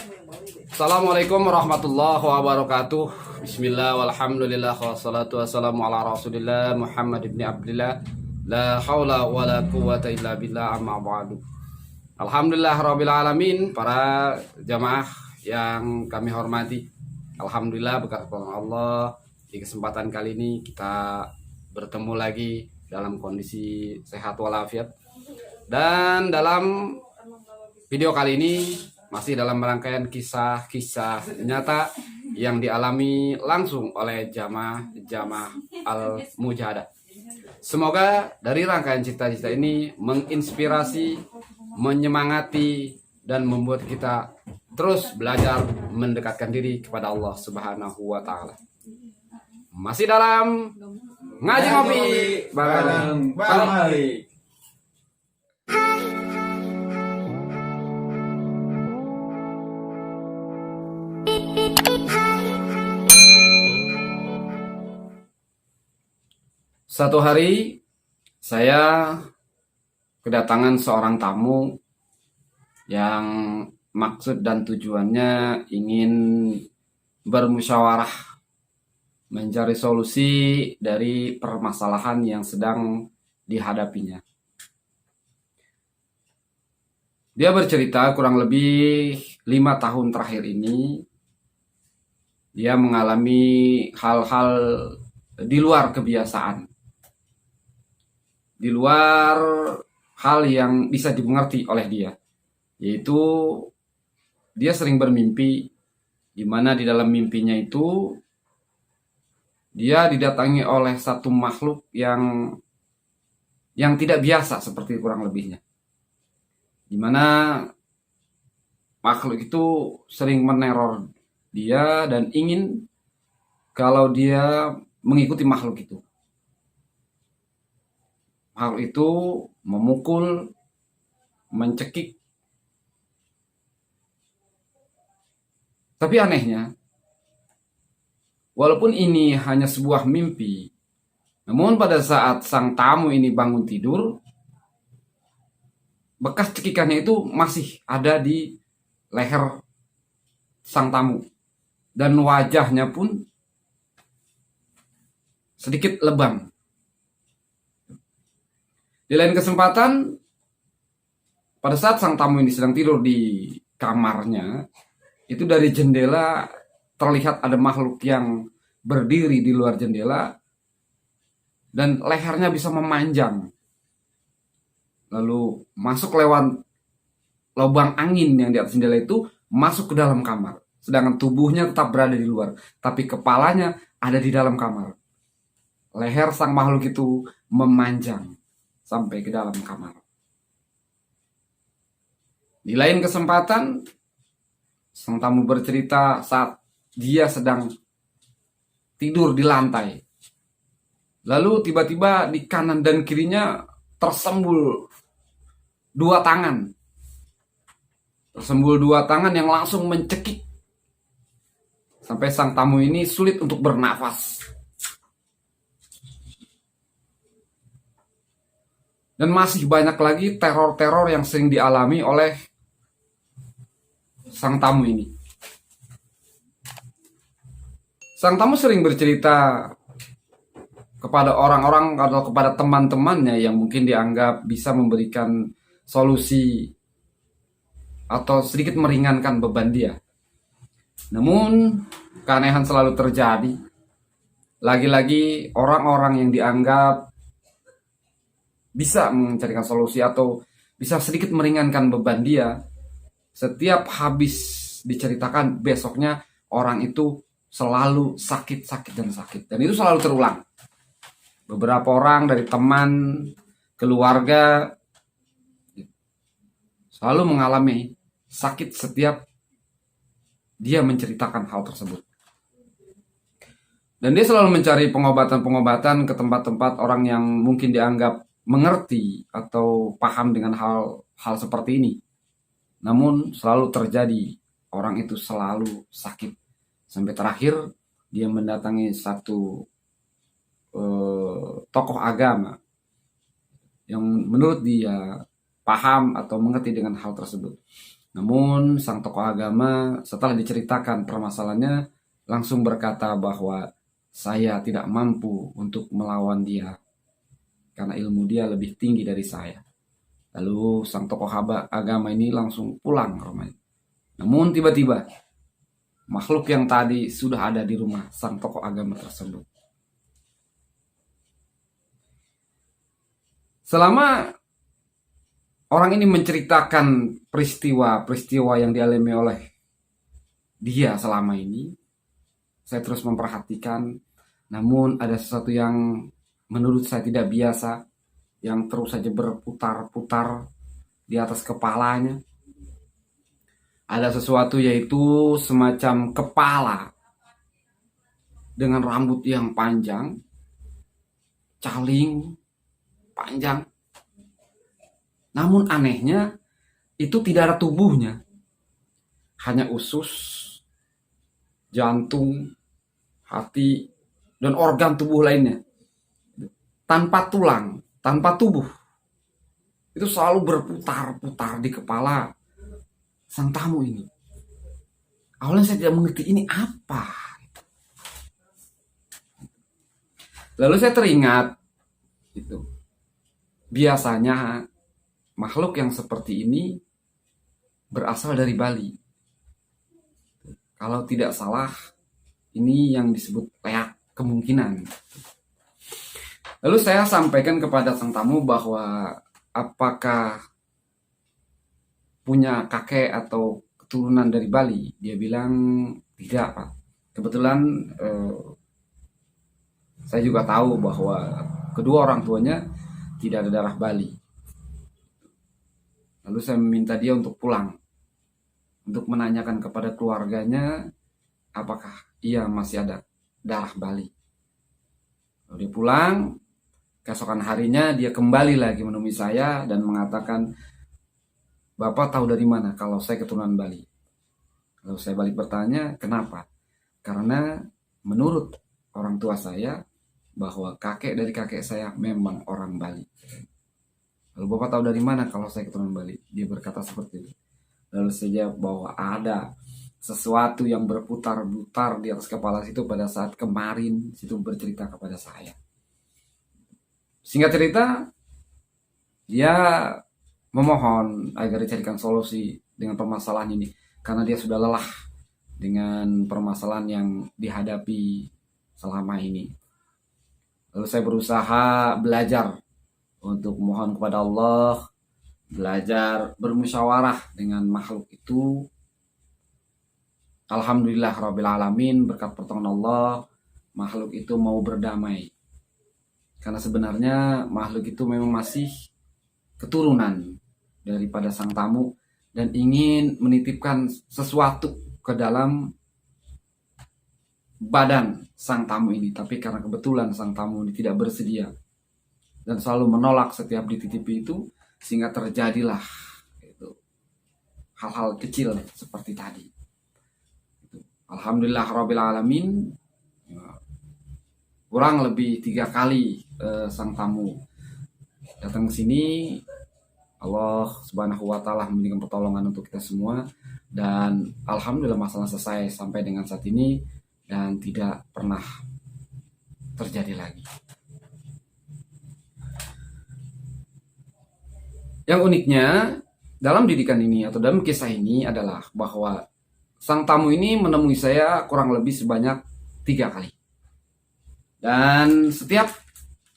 Assalamualaikum warahmatullahi wabarakatuh. Bismillah walhamdulillah wassalatu wassalamu ala rasulillah Muhammad ibn Abdillah. La haula wa la quwata illa billah, amma ba'du. Alhamdulillah rabbil alamin. Para jamaah yang kami hormati, alhamdulillah berkat Allah di kesempatan kali ini kita bertemu lagi dalam kondisi sehat walafiat. Dan dalam video kali ini masih dalam rangkaian kisah-kisah nyata yang dialami langsung oleh jamaah Al-Mujahadah. Semoga dari rangkaian cerita-cerita ini menginspirasi, menyemangati, dan membuat kita terus belajar mendekatkan diri kepada Allah Subhanahu wa Ta'ala. Masih dalam ngaji ngopi bareng Bang Malik. Satu hari saya kedatangan seorang tamu yang maksud dan tujuannya ingin bermusyawarah mencari solusi dari permasalahan yang sedang dihadapinya. Dia bercerita kurang lebih 5 tahun terakhir ini dia mengalami hal-hal di luar kebiasaan, di luar hal yang bisa dimengerti oleh dia, yaitu dia sering bermimpi, di mana di dalam mimpinya itu dia didatangi oleh satu makhluk yang tidak biasa, seperti kurang lebihnya, di mana makhluk itu sering meneror dia dan ingin kalau dia mengikuti makhluk itu. Makhluk itu memukul, mencekik. Tapi anehnya, walaupun ini hanya sebuah mimpi, namun pada saat sang tamu ini bangun tidur, bekas cekikannya itu masih ada di leher sang tamu. Dan wajahnya pun sedikit lebam. Di lain kesempatan, pada saat sang tamu ini sedang tidur di kamarnya, itu dari jendela terlihat ada makhluk yang berdiri di luar jendela dan lehernya bisa memanjang, lalu masuk lewat lubang angin yang di atas jendela itu masuk ke dalam kamar, sedangkan tubuhnya tetap berada di luar, tapi kepalanya ada di dalam kamar. Leher sang makhluk itu memanjang sampai ke dalam kamar. Di lain kesempatan, sang tamu bercerita saat dia sedang tidur di lantai. Lalu tiba-tiba di kanan dan kirinya tersembul 2 tangan. Tersembul 2 tangan yang langsung mencekik. Sampai sang tamu ini sulit untuk bernafas. Dan masih banyak lagi teror-teror yang sering dialami oleh sang tamu ini. Sang tamu sering bercerita kepada orang-orang atau kepada teman-temannya yang mungkin dianggap bisa memberikan solusi atau sedikit meringankan beban dia. Namun keanehan selalu terjadi. Lagi-lagi orang-orang yang dianggap bisa mencarikan solusi atau bisa sedikit meringankan beban dia, setiap habis diceritakan besoknya orang itu selalu sakit. Dan itu selalu terulang. Beberapa orang dari teman, keluarga selalu mengalami sakit setiap dia menceritakan hal tersebut. Dan dia selalu mencari pengobatan-pengobatan ke tempat-tempat orang yang mungkin dianggap mengerti atau paham dengan hal seperti ini. Namun selalu terjadi, orang itu selalu sakit. Sampai terakhir dia mendatangi satu tokoh agama yang menurut dia paham atau mengerti dengan hal tersebut. Namun sang tokoh agama setelah diceritakan permasalahannya langsung berkata bahwa saya tidak mampu untuk melawan dia karena ilmu dia lebih tinggi dari saya. Lalu sang tokoh agama ini langsung pulang ke rumahnya. Namun tiba-tiba makhluk yang tadi sudah ada di rumah sang tokoh agama tersebut. Selama orang ini menceritakan peristiwa-peristiwa yang dialami oleh dia selama ini, saya terus memperhatikan, namun ada sesuatu yang menurut saya tidak biasa, yang terus saja berputar-putar di atas kepalanya. Ada sesuatu yaitu semacam kepala dengan rambut yang panjang, caling, panjang. Namun anehnya itu tidak ada tubuhnya. Hanya usus, jantung, hati, dan organ tubuh lainnya. Tanpa tulang, tanpa tubuh. Itu selalu berputar-putar di kepala sang tamu ini. Awalnya saya tidak mengerti ini apa. Lalu saya teringat itu. Biasanya makhluk yang seperti ini berasal dari Bali. Kalau tidak salah, ini yang disebut leak kemungkinan. Lalu saya sampaikan kepada sang tamu bahwa apakah punya kakek atau keturunan dari Bali. Dia bilang tidak, Pak. Kebetulan saya juga tahu bahwa kedua orang tuanya tidak ada darah Bali. Lalu saya meminta dia untuk pulang, untuk menanyakan kepada keluarganya apakah ia masih ada darah Bali. Lalu dia pulang, keesokan harinya dia kembali lagi menemui saya dan mengatakan, Bapak tahu dari mana kalau saya keturunan Bali? Lalu saya balik bertanya, kenapa? Karena menurut orang tua saya, bahwa kakek dari kakek saya memang orang Bali. Lalu Bapak tahu dari mana kalau saya keturunan Bali? Dia berkata seperti itu. Lalu saya jawab bahwa ada sesuatu yang berputar-putar di atas kepala situ pada saat kemarin situ bercerita kepada saya. Singkat cerita, dia memohon agar dicarikan solusi dengan permasalahan ini karena dia sudah lelah dengan permasalahan yang dihadapi selama ini. Lalu saya berusaha belajar untuk mohon kepada Allah, belajar bermusyawarah dengan makhluk itu. Alhamdulillah Rabbil Alamin, berkat pertolongan Allah, makhluk itu mau berdamai. Karena sebenarnya makhluk itu memang masih keturunan daripada sang tamu dan ingin menitipkan sesuatu ke dalam badan sang tamu ini, tapi karena kebetulan sang tamu ini tidak bersedia dan selalu menolak setiap dititipi itu, sehingga terjadilah itu hal-hal kecil seperti tadi. Alhamdulillah Rabbil Alamin, kurang lebih 3 kali sang tamu datang ke sini. Allah Subhanahu wa Ta'ala memberikan pertolongan untuk kita semua, dan alhamdulillah masalah selesai sampai dengan saat ini dan tidak pernah terjadi lagi. Yang uniknya dalam didikan ini atau dalam kisah ini adalah bahwa sang tamu ini menemui saya kurang lebih sebanyak 3 kali. Dan setiap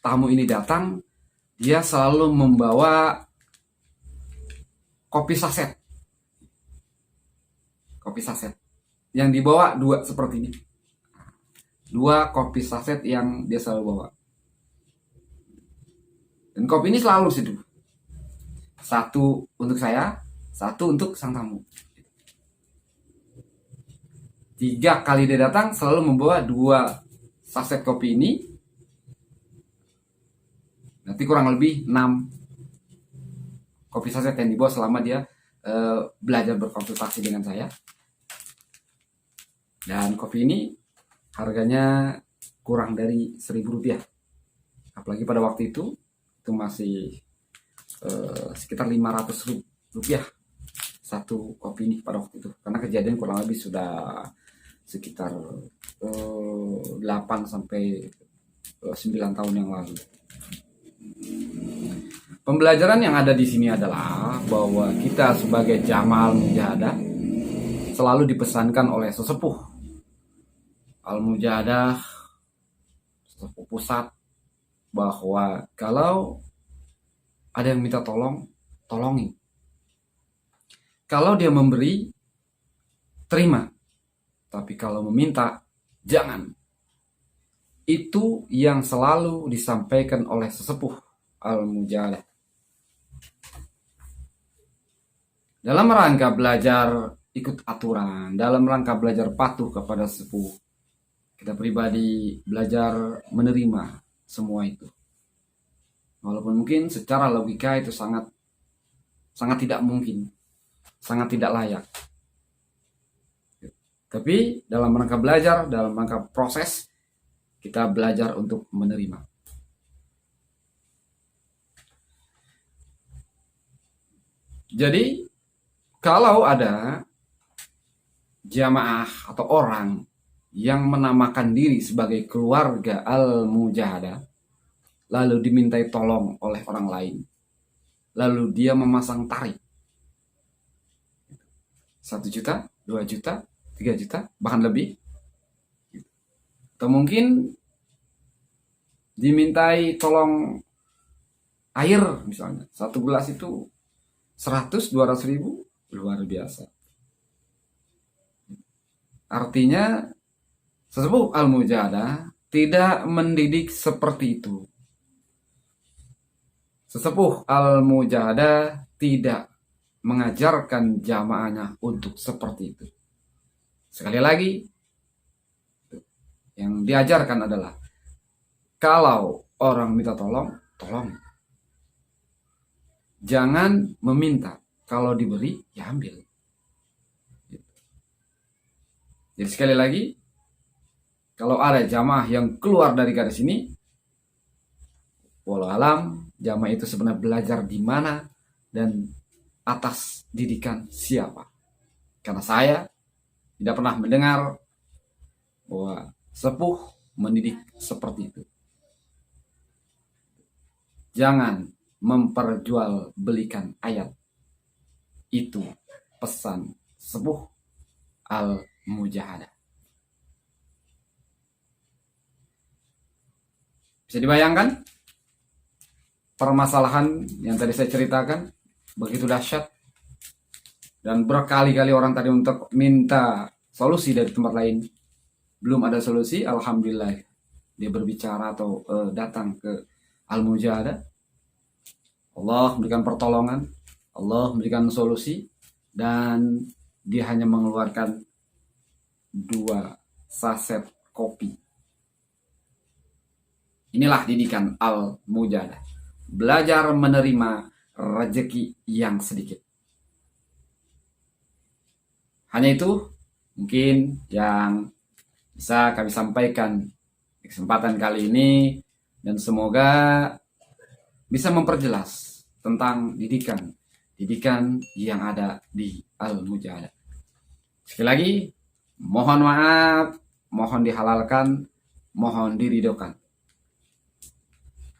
tamu ini datang, dia selalu membawa kopi saset. Kopi saset. Yang dibawa 2 seperti ini. 2 kopi saset yang dia selalu bawa. Dan kopi ini selalu seduh. 1 untuk saya, 1 untuk sang tamu. 3 kali dia datang selalu membawa 2 saset kopi ini. Nanti kurang lebih 6 kopi saset yang dibawa selama dia belajar berkonsultasi dengan saya. Dan kopi ini harganya kurang dari Rp1.000. Apalagi pada waktu itu masih sekitar Rp500 satu kopi ini pada waktu itu, karena kejadian kurang lebih sudah sekitar 8 sampai 9 tahun yang lalu. Pembelajaran yang ada di sini adalah bahwa kita sebagai jamaah al-mujahadah selalu dipesankan oleh sesepuh al-mujahadah, sesepuh pusat, bahwa kalau ada yang minta tolong, tolongin. Kalau dia memberi, terima. Tapi kalau meminta, jangan. Itu yang selalu disampaikan oleh sesepuh al-mujahadah. Dalam rangka belajar ikut aturan, dalam rangka belajar patuh kepada sesepuh, kita pribadi belajar menerima semua itu. Walaupun mungkin secara logika itu sangat tidak mungkin, sangat tidak layak. Tapi dalam rangka belajar, dalam rangka proses, kita belajar untuk menerima. Jadi kalau ada jamaah atau orang yang menamakan diri sebagai keluarga al-mujahadah, lalu dimintai tolong oleh orang lain, lalu dia memasang tarif 1 juta, 2 juta, 3 juta, bahkan lebih, atau mungkin dimintai tolong air misalnya, 1 gelas itu 100-200 ribu, luar biasa. Artinya sesepuh al-mujahadah tidak mendidik seperti itu. Sesepuh al-mujahadah tidak mengajarkan jamaahnya untuk seperti itu. Sekali lagi, yang diajarkan adalah kalau orang minta tolong, tolong. Jangan meminta. Kalau diberi, ya ambil. Jadi sekali lagi, kalau ada jamaah yang keluar dari garis ini, walau alam, jamaah itu sebenarnya belajar di mana dan atas didikan siapa. Karena saya tidak pernah mendengar bahwa sepuh mendidik seperti itu. Jangan memperjualbelikan ayat. Itu pesan sepuh al-mujahadah. Bisa dibayangkan permasalahan yang tadi saya ceritakan begitu dahsyat, dan berkali-kali orang tadi untuk minta solusi dari tempat lain, belum ada solusi. Alhamdulillah dia berbicara atau datang ke al-mujahadah. Allah memberikan pertolongan, Allah memberikan solusi, dan dia hanya mengeluarkan 2 saset kopi. Inilah didikan al-mujahadah. Belajar menerima rezeki yang sedikit. Hanya itu mungkin yang bisa kami sampaikan di kesempatan kali ini, dan semoga bisa memperjelas tentang didikan yang ada di al-mujahadah. Sekali lagi, mohon maaf, mohon dihalalkan, mohon diridhokan.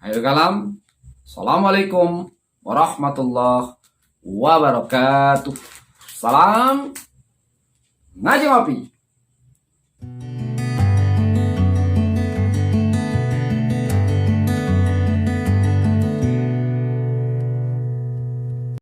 Akhirul kalam, assalamualaikum warahmatullahi wabarakatuh. Salam ngaji ngopi.